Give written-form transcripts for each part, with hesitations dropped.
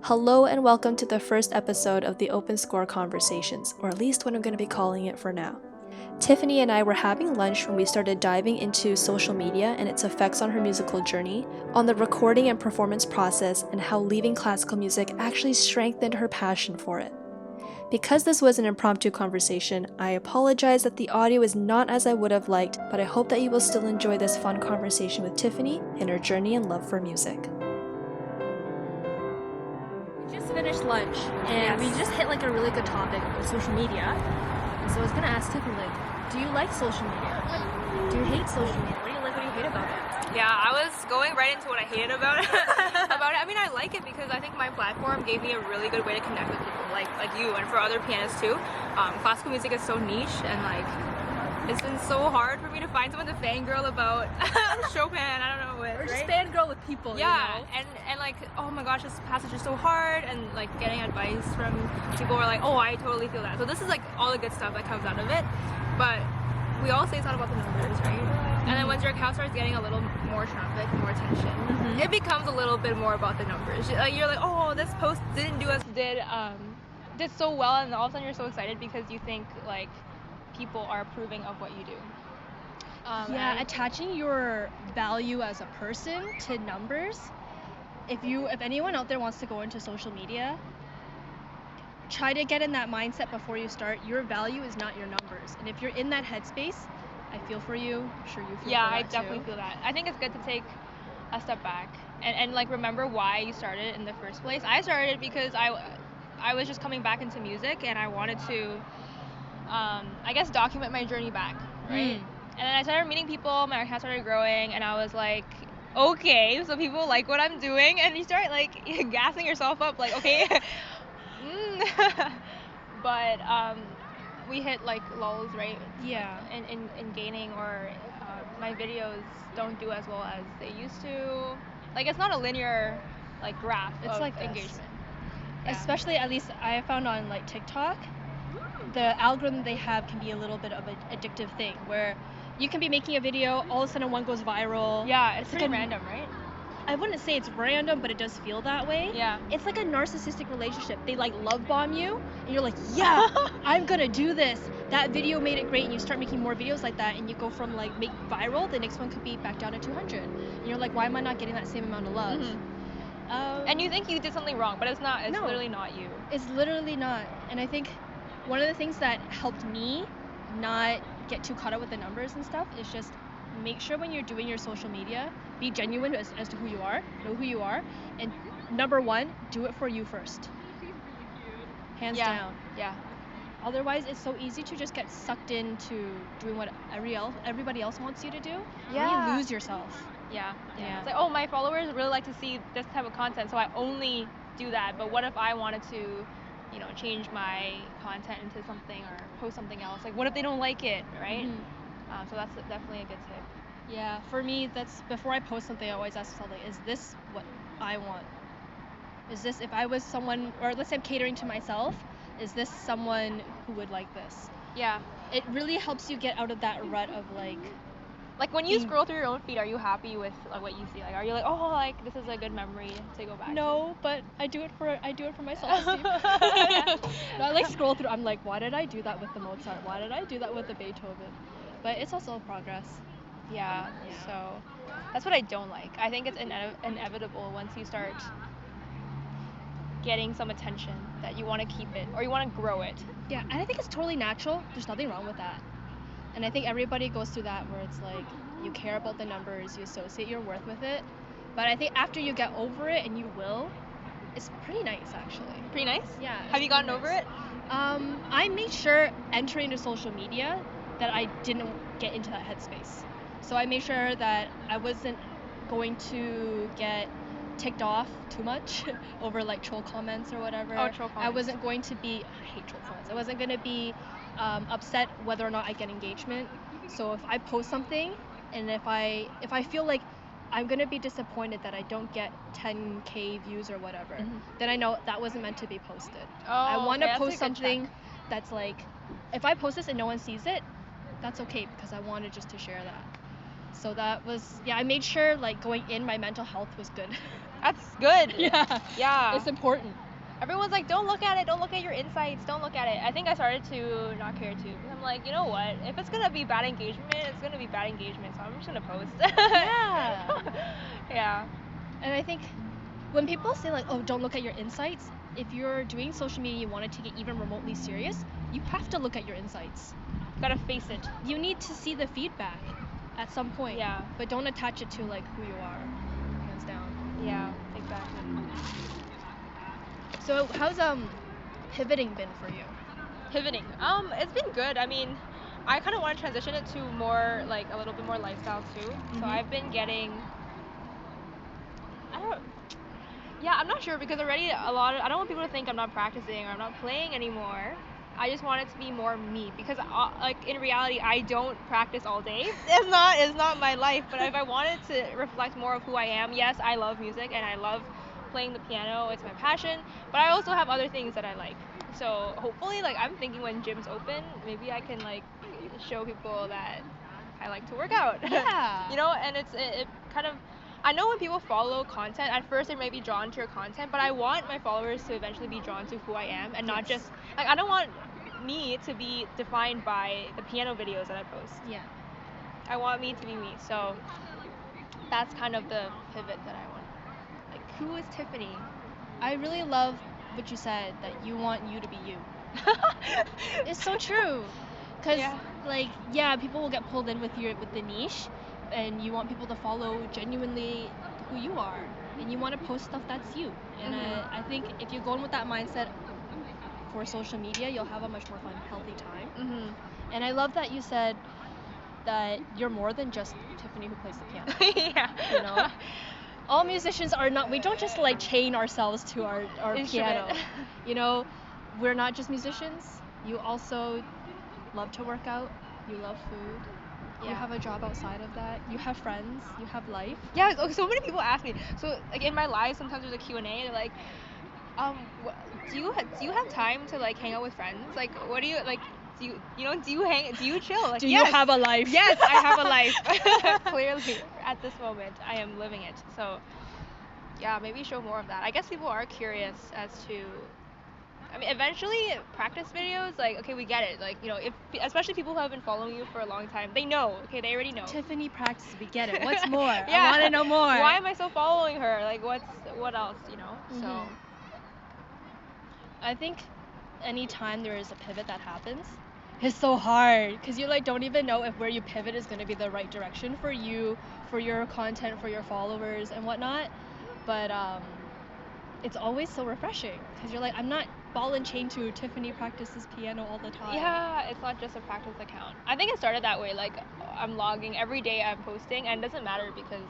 Hello and welcome to the first episode of the OpenScore Conversations, or at least what I'm going to be calling it for now. Tiffany and I were having lunch when we started diving into social media and its effects on her musical journey, on the recording and performance process, and how leaving classical music actually strengthened her passion for it. Because this was an impromptu conversation, I apologize that the audio is not as I would have liked, but I hope that you will still enjoy this fun conversation with Tiffany and her journey and love for music. Finished lunch and we just hit like a really good topic of social media. And so I was gonna ask Tiffany, do you like social media? Do you hate social media? What do you like? What do you hate about it? Yeah, I was going right into what I hated about it. I mean, I like it because I think my platform gave me a really good way to connect with people like you and for other pianists too. Classical music is so niche and it's been so hard for me to find someone to fangirl about Chopin. I don't know what. Or just fangirl with people. Yeah, you know? and oh my gosh, this passage is so hard, and getting advice from people who are like, oh, I totally feel that. So this is all the good stuff that comes out of it. But we all say it's not about the numbers, right? Mm-hmm. And then once your account starts getting a little more traffic, more attention, it becomes a little bit more about the numbers. You're like, oh, this post didn't do as did so well, and all of a sudden you're so excited because you think people are approving of what you do. Attaching your value as a person to numbers. If anyone out there wants to go into social media, try to get in that mindset before you start. Your value is not your numbers. And if you're in that headspace, I feel for you. I'm sure you feel for that. Yeah, I definitely feel that. I think it's good to take a step back and remember why you started in the first place. I started because I was just coming back into music and I wanted to document my journey back, right? And then I started meeting people, my account started growing, and I was like, okay, so people like what I'm doing, and you start gassing yourself up, okay. But we hit lulls, right? Yeah. In gaining, or my videos don't do as well as they used to. It's not a linear graph. It's of like engagement. Yeah. Especially, at least I found on TikTok, the algorithm they have can be a little bit of an addictive thing where you can be making a video, all of a sudden one goes viral. Yeah, it's pretty random, right? I wouldn't say it's random, but it does feel that way. Yeah. It's like a narcissistic relationship. They love bomb you, and you're like, yeah, I'm gonna do this. That video made it great, and you start making more videos like that, and you go from make viral, the next one could be back down to 200. And you're like, why am I not getting that same amount of love? Mm-hmm. And you think you did something wrong, but it's not. It's literally not you. It's literally not. And I think one of the things that helped me not get too caught up with the numbers and stuff is just make sure when you're doing your social media, be genuine as to who you are, know who you are, and number one, do it for you first. Hands down. Yeah. Otherwise, it's so easy to just get sucked into doing what everybody else wants you to do. Yeah. And you lose yourself. Yeah. It's like, oh, my followers really like to see this type of content, so I only do that. But what if I wanted to change my content into something or post something else? What if they don't like it, right? Mm-hmm. So that's definitely a good tip. Yeah, for me, that's before I post something, I always ask myself, is this what I want? Is this, if I was someone, or let's say I'm catering to myself, is this someone who would like this? Yeah. It really helps you get out of that rut of when you scroll through your own feed, are you happy with what you see? Are you oh, this is a good memory to go back to? No, but I do it for my self-esteem. No, I scroll through, I'm like, why did I do that with the Mozart? Why did I do that with the Beethoven? But it's also progress. Yeah. So that's what I don't like. I think it's inevitable once you start getting some attention that you want to keep it or you want to grow it. Yeah, and I think it's totally natural. There's nothing wrong with that. And I think everybody goes through that where it's you care about the numbers, you associate your worth with it. But I think after you get over it, and you will, it's pretty nice actually. Pretty nice? Yeah. Have you gotten over it? I made sure entering into social media that I didn't get into that headspace. So I made sure that I wasn't going to get ticked off too much over troll comments or whatever. Oh, troll comments. I wasn't going to be, I hate troll comments. I wasn't going to be upset whether or not I get engagement. So if I post something and if I feel like I'm going to be disappointed that I don't get 10K views or whatever, then I know that wasn't meant to be posted. Oh, I want to okay, post something that's if I post this and no one sees it, that's okay because I wanted just to share that. So that was, yeah, I made sure like going in, my mental health was good. That's good. Yeah. Yeah. It's important. Everyone's like, don't look at it, don't look at your insights, don't look at it. I think I started to not care too. I'm like, you know what? If it's gonna be bad engagement, it's gonna be bad engagement. So I'm just gonna post. Yeah. Yeah. And I think when people say like, oh, don't look at your insights, if you're doing social media, you want to take it even remotely serious, you have to look at your insights. Gotta face it. You need to see the feedback at some point. Yeah. But don't attach it to like who you are, hands down. Yeah, exactly. So how's pivoting been for you? Pivoting. It's been good. I mean, I kind of want to transition it to more like a little bit more lifestyle too. So I've been getting. I'm not sure because already I don't want people to think I'm not practicing or I'm not playing anymore. I just want it to be more me because like in reality I don't practice all day. It's not my life. But if I wanted to reflect more of who I am, yes, I love music and I love playing the piano. It's my passion. But I also have other things that I like. So hopefully, like I'm thinking when gyms open, maybe I can like show people that I like to work out. Yeah. You know, and it kind of. I know when people follow content, at first they might be drawn to your content, but I want my followers to eventually be drawn to who I am and not just like I don't want me to be defined by the piano videos that I post. Yeah. I want me to be me. So that's kind of the pivot that I want. Like, who is Tiffany? I really love what you said, that you want you to be you. It's so true. Because, people will get pulled in with the niche, and you want people to follow genuinely who you are, and you want to post stuff that's you. And I think if you go in with that mindset for social media, you'll have a much more fun, healthy time. And I love that you said that you're more than just Tiffany who plays the piano. Yeah. You know? All musicians are not, we don't just like chain ourselves to our piano. You know, we're not just musicians. You also love to work out. You love food. Yeah. You have a job outside of that. You have friends. You have life. Yeah, so many people ask me. So like in my live, sometimes there's a Q&A. They're like, do you have time to like hang out with friends? Like, what do you like? Do you chill? Like, do you have a life? Yes, I have a life. Clearly, at this moment, I am living it. So, yeah, maybe show more of that. I guess people are curious as to. I mean, eventually, practice videos, like, okay, we get it. Like, you know, especially people who have been following you for a long time, they know. Okay, they already know. Tiffany practice, we get it. What's more? I want to know more. Why am I still following her? Like, what else? You know. So. I think anytime there is a pivot that happens, it's so hard because you like don't even know if where you pivot is going to be the right direction for you, for your content, for your followers and whatnot. But it's always so refreshing because you're like, I'm not ball and chain to Tiffany practices piano all the time. Yeah, it's not just a practice account. I think it started that way. Like I'm logging every day, I'm posting, and it doesn't matter because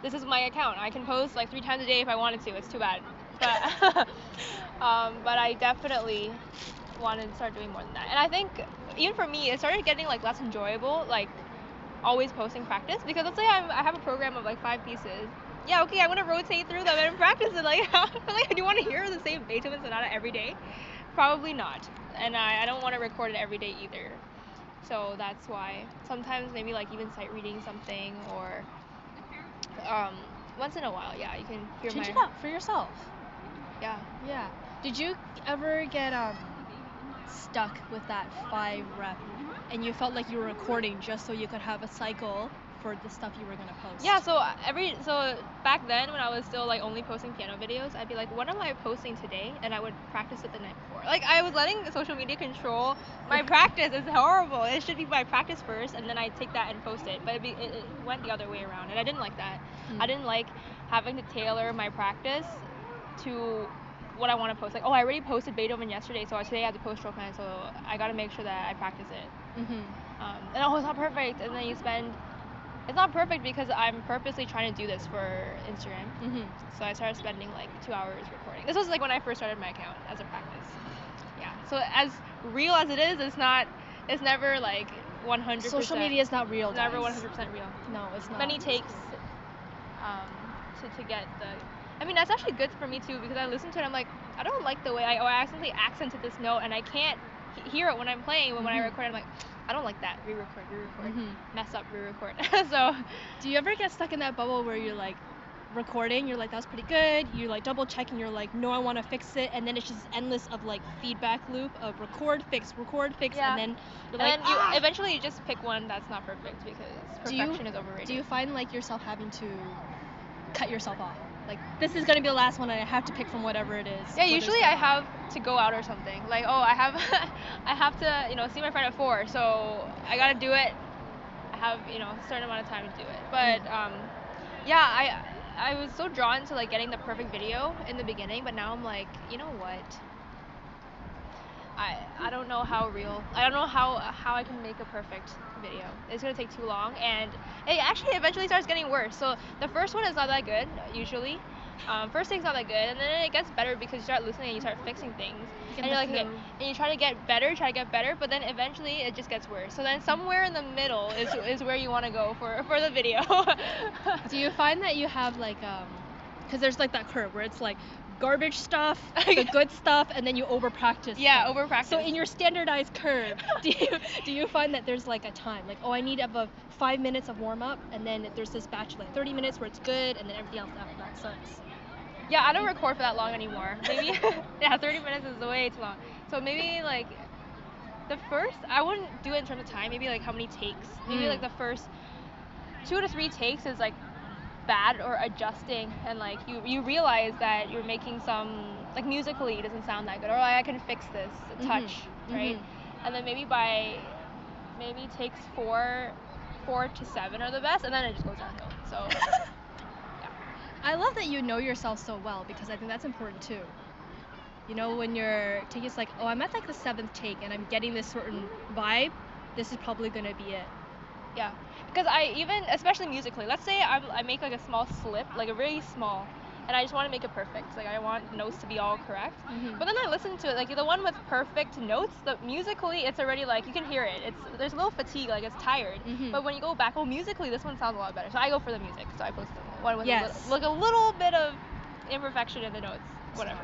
this is my account. I can post like 3 times a day if I wanted to. It's too bad. But I definitely wanted to start doing more than that. And I think even for me, it started getting like less enjoyable, like always posting practice, because let's say I have a program of like 5 pieces. Yeah, okay, I'm gonna rotate through them and practice it. Like, do you want to hear the same Beethoven sonata every day? Probably not. And I don't want to record it every day either. So that's why sometimes maybe like even sight reading something or once in a while, yeah, you can hear Change it up for yourself. Yeah. Did you ever get stuck with that 5 rep and you felt like you were recording just so you could have a cycle for the stuff you were gonna post? Yeah, so back then when I was still like only posting piano videos, I'd be like, what am I posting today? And I would practice it the night before. Like I was letting social media control my practice. It's horrible. It should be my practice first and then I take that and post it. But it went the other way around and I didn't like that. I didn't like having to tailor my practice to what I want to post. Like, I already posted Beethoven yesterday, so today I have to post Chopin, so I gotta make sure that I practice it. And it's not perfect, and then it's not perfect because I'm purposely trying to do this for Instagram. So I started spending like 2 hours recording. This was like when I first started my account as a practice. Yeah. So as real as it is, it's never like 100%. Social media is not real, It's never guys. 100% real. No, it's not. Many takes to get the. I mean, that's actually good for me too because I listen to it. I'm like, I don't like the way I accidentally accented this note and I can't hear it when I'm playing. But when I record, I'm like, I don't like that. Re-record, Mhm. mess up, re-record. So Do you ever get stuck in that bubble where you're like recording, you're like, that was pretty good, you're like double checking, you're like, no, I want to fix it, and then it's just endless of like feedback loop of record, fix, Yeah. and then you're and like, then you eventually you just pick one that's not perfect because Do you- perfection is overrated. do you find like yourself having to cut yourself off? Like, this is gonna be the last one, and I have to pick from whatever it is. Yeah, whether usually it's I have to go out or something. Like, oh, I have I have to, see my friend at 4, so I gotta do it. I have, a certain amount of time to do it. But yeah, I was so drawn to like getting the perfect video in the beginning, but now I'm like, you know what? I don't know how I don't know how I can make a perfect video. It's gonna take too long, and it actually eventually starts getting worse. So the first one is not that good usually. First thing's not that good, and then it gets better because you start listening and you start fixing things, Get and you're the like, okay, flow. and you try to get better, but then eventually it just gets worse. So then somewhere in the middle is where you want to go for the video. Do you find that you have like because there's like that curve where it's like garbage stuff, the good stuff, and then you over practice. Yeah, stuff. over practice. So in your standardized curve, do you find that there's like a time, like, oh, I need about 5 minutes of warm up, and then there's this batch of like 30 minutes where it's good, and then everything else after that sucks. Yeah, I don't record for that long anymore. Maybe, yeah, 30 minutes is way too long. So maybe like the first, I wouldn't do it in terms of time. Maybe like how many takes. Maybe like the first 2 to 3 takes is like bad or adjusting, and like you realize that you're making some, like musically it doesn't sound that good, or like I can fix this a touch, right? And then maybe takes 4 to 7 are the best, and then it just goes downhill. So I love that you know yourself so well, because I think that's important too. You know, when you're taking, it's like, oh, I'm at like the 7th take and I'm getting this certain vibe, this is probably gonna be it. yeah, because especially musically, let's say I make like a small slip, like a really small, and I just want to make it perfect. Like I want notes to be all correct. But then I listen to it, like the one with perfect notes, musically it's already like you can hear it. There's a little fatigue, like it's tired. But when you go back, oh, musically this one sounds a lot better. So I go for the music. So I post the one with a little bit of imperfection in the notes, whatever.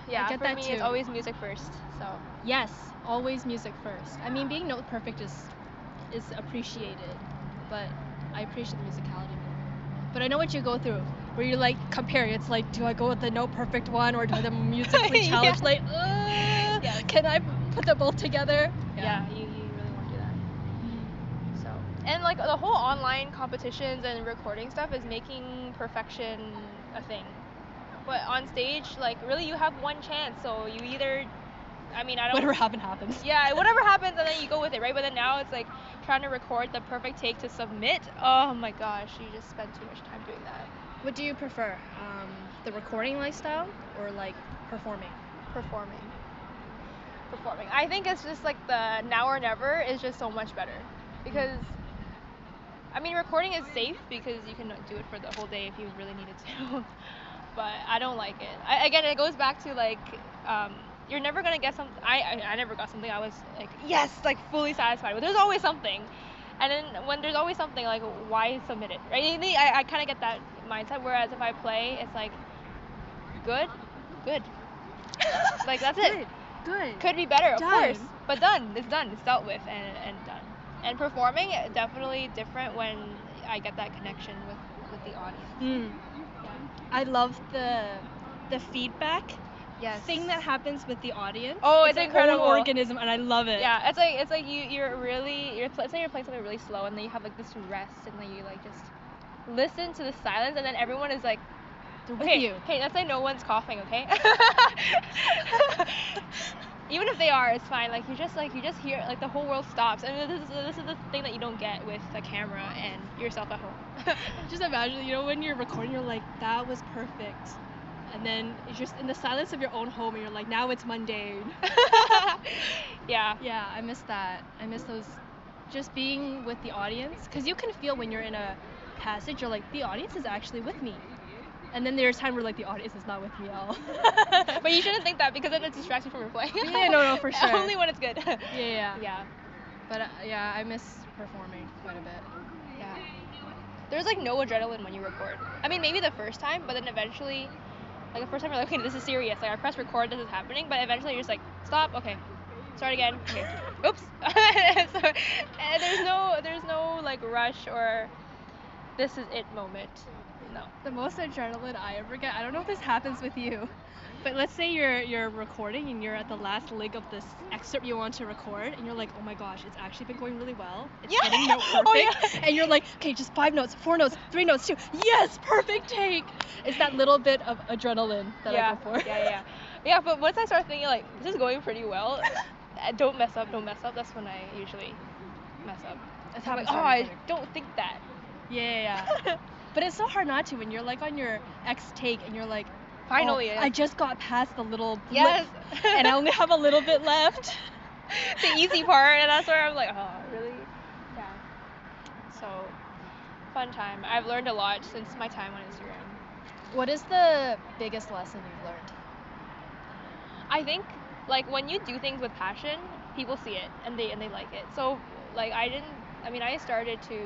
Yeah, I get for that me too. it's always music first. So Yes, always music first. I mean, being note perfect is appreciated, but I appreciate the musicality more. But I know what you go through, where you're like comparing. It's like, do I go with the note perfect one, or do the musically challenged? Like, can I put them both together? Yeah, you really want to do that. So, and like the whole online competitions and recording stuff is making perfection a thing. But on stage, like really you have one chance, so you either, Whatever happens. Yeah, whatever happens, and then you go with it, right? But then now it's like trying to record the perfect take to submit. Oh my gosh, you just spend too much time doing that. What do you prefer, the recording lifestyle or like performing? Performing. I think it's just like the now or never is just so much better, because recording is safe because you can do it for the whole day if you really needed to. But I don't like it. Again, it goes back to like you're never gonna get something. I never got something I was like, yes, like fully satisfied with. There's always something, and then when there's always something, like, why submit it, right? I kind of get that mindset. Whereas if I play, it's like good, like that's it. Good. Could be better, of Done. course, but done. It's done. It's dealt with and done. And performing, definitely different when I get that connection with the audience. I love the feedback Yes. thing that happens with the audience. Oh, it's an incredible. own organism, and I love it. Yeah, it's like you're let's say you're playing something really slow, and then you have like this rest, and then you like just listen to the silence, and then everyone is like, They're with okay, you. hey, let's say no one's coughing, okay? Even if they are, it's fine. Like you just hear, like the whole world stops, and this is the thing that you don't get with a camera and yourself at home. Just imagine, when you're recording, you're like, that was perfect. And then it's just in the silence of your own home, and you're like, now it's mundane. Yeah. Yeah, I miss that. I miss those, just being with the audience. Because you can feel when you're in a passage, you're like, the audience is actually with me. And then there's time where like the audience is not with me at all. But you shouldn't think that, because then it distracts you from your playing. Yeah, no, for sure. Only when it's good. Yeah. But yeah, I miss performing quite a bit. Yeah. There's like no adrenaline when you record. Maybe the first time, but then eventually, like the first time you're like, okay, this is serious. Like I press record, this is happening. But eventually you're just like, stop, okay, start again. Okay. oops. So, and there's no like rush or this is it moment. No. The most adrenaline I ever get, I don't know if this happens with you, but let's say you're recording and you're at the last leg of this excerpt you want to record, and you're like, oh my gosh, it's actually been going really well. It's Yeah. getting note perfect. Oh, yeah. And you're like, okay, just 5 notes, 4 notes, 3 notes, 2. Yes, perfect take. It's that little bit of adrenaline that I go for. Yeah, but once I start thinking like this is going pretty well, don't mess up, that's when I usually mess up. It's I'm like, happened oh, to I everybody. don't think that. Yeah. But it's so hard not to when you're like on your X take and you're like, Finally, oh, I just got past the little blip Yes. and I only have a little bit left. The easy part, and that's where I'm like, oh, really? Yeah. So, fun time. I've learned a lot since my time on Instagram. What is the biggest lesson you've learned? I think like when you do things with passion, people see it and they like it. So like I started to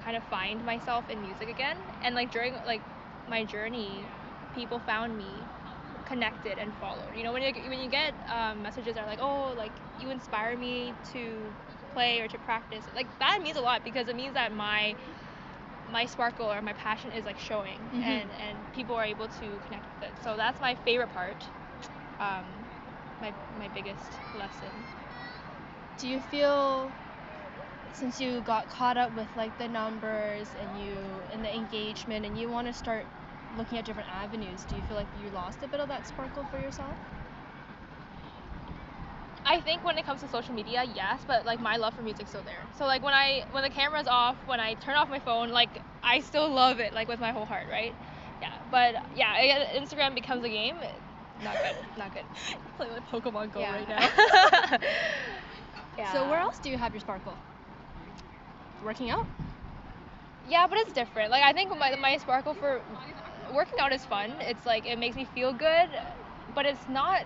kind of find myself in music again, and like during like my journey, people found me, connected and followed. You know, when you get messages that are like, oh, like you inspire me to play or to practice, like that means a lot because it means that my sparkle or my passion is like showing, and people are able to connect with it. So that's my favorite part. My biggest lesson. Do you feel, since you got caught up with like the numbers and the engagement, and you want to start looking at different avenues, do you feel like you lost a bit of that sparkle for yourself? I think when it comes to social media, yes, but like my love for music's still there. So like when the camera's off, when I turn off my phone, like I still love it like with my whole heart, right? Yeah, but yeah, Instagram becomes a game. Not good. Play like Pokemon Go Yeah. right now. Yeah. So where else do you have your sparkle? Working out? Yeah, but it's different. Like I think my sparkle for working out is fun. It's like it makes me feel good, but it's not.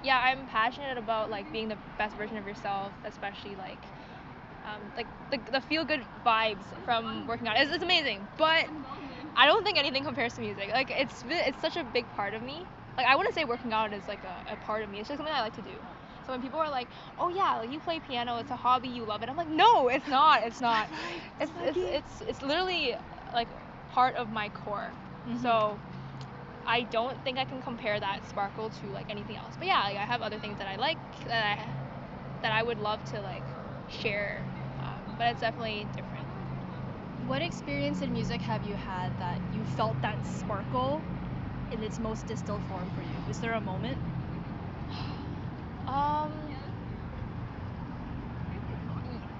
Yeah, I'm passionate about like being the best version of yourself, especially like the feel good vibes from working out. It's amazing, but I don't think anything compares to music. Like it's such a big part of me. Like I wouldn't say working out is like a part of me. It's just something I like to do. So when people are like, "Oh yeah, like you play piano, it's a hobby, you love it," I'm like, "No, it's not. It's not. It's literally like part of my core." So I don't think I can compare that sparkle to like anything else. But yeah, like I have other things that I like that I would love to like share, but it's definitely different. What experience in music have you had that you felt that sparkle in its most distilled form for you? Is there a moment?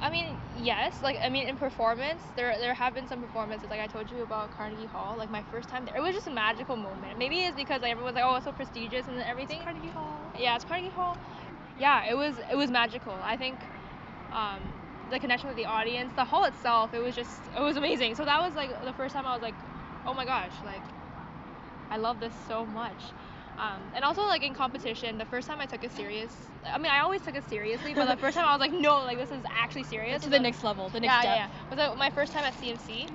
I mean, yes. Like, I mean, in performance, there have been some performances. Like I told you about Carnegie Hall. Like my first time there, it was just a magical moment. Maybe it's because like everyone's like, oh, it's so prestigious and everything. It's Carnegie Hall. Yeah, it's Carnegie Hall. Yeah, it was magical. I think the connection with the audience, the hall itself, it was amazing. So that was like the first time I was like, oh my gosh, like I love this so much. And also like in competition, the first time I took it serious. I mean, I always took it seriously, but the first time I was like, no, like this is actually serious. To the next level, the next step. Yeah. Was my first time at CMC.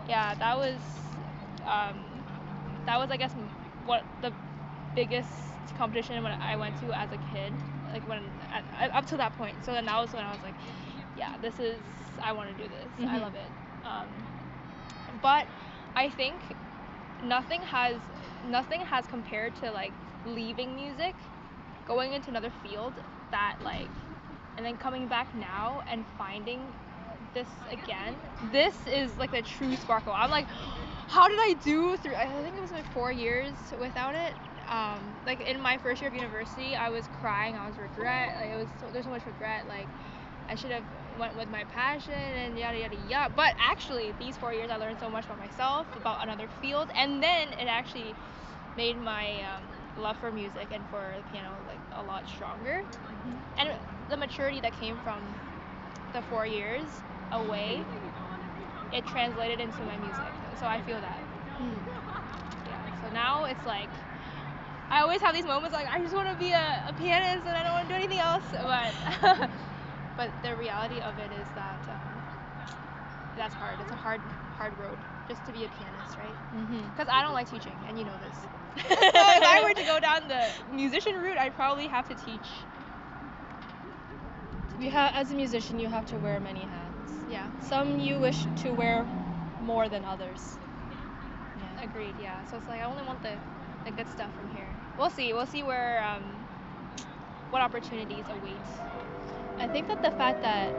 Yeah, that was I guess what the biggest competition when I went to as a kid, like when up to that point. So then that was when I was like, yeah, I want to do this. I love it. But I think nothing has compared to like leaving music, going into another field that like, and then coming back now and finding this again. This is like the true sparkle. I'm like, how did I do through? I think it was like 4 years without it. Like in my first year of university, I was crying. I was regret. Like there's so much regret. Like I should have went with my passion and yada yada yada. But actually, these 4 years I learned so much about myself, about another field, and then it actually made my love for music and for the piano like a lot stronger. And the maturity that came from the 4 years away, it translated into my music. So I feel that. Yeah. So now it's like I always have these moments like I just want to be a pianist and I don't want to do anything else. But but the reality of it is that that's hard. It's a hard road just to be a pianist, right? Because I don't like teaching, and you know this. So if I were to go down the musician route, I'd probably have to teach as a musician, you have to wear many hats. Yeah. Some you wish to wear more than others. Yeah. Agreed. Yeah. So it's like I only want the good stuff from here. We'll see. We'll see where what opportunities await. I think that the fact that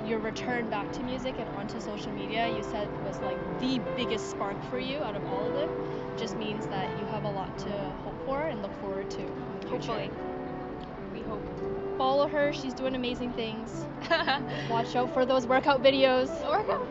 your return back to music and onto social media, you said was like the biggest spark for you out of all of them, just means that you have a lot to hope for and look forward to in the future. Hopefully. We hope. Follow her, she's doing amazing things. Watch out for those workout videos. Workout.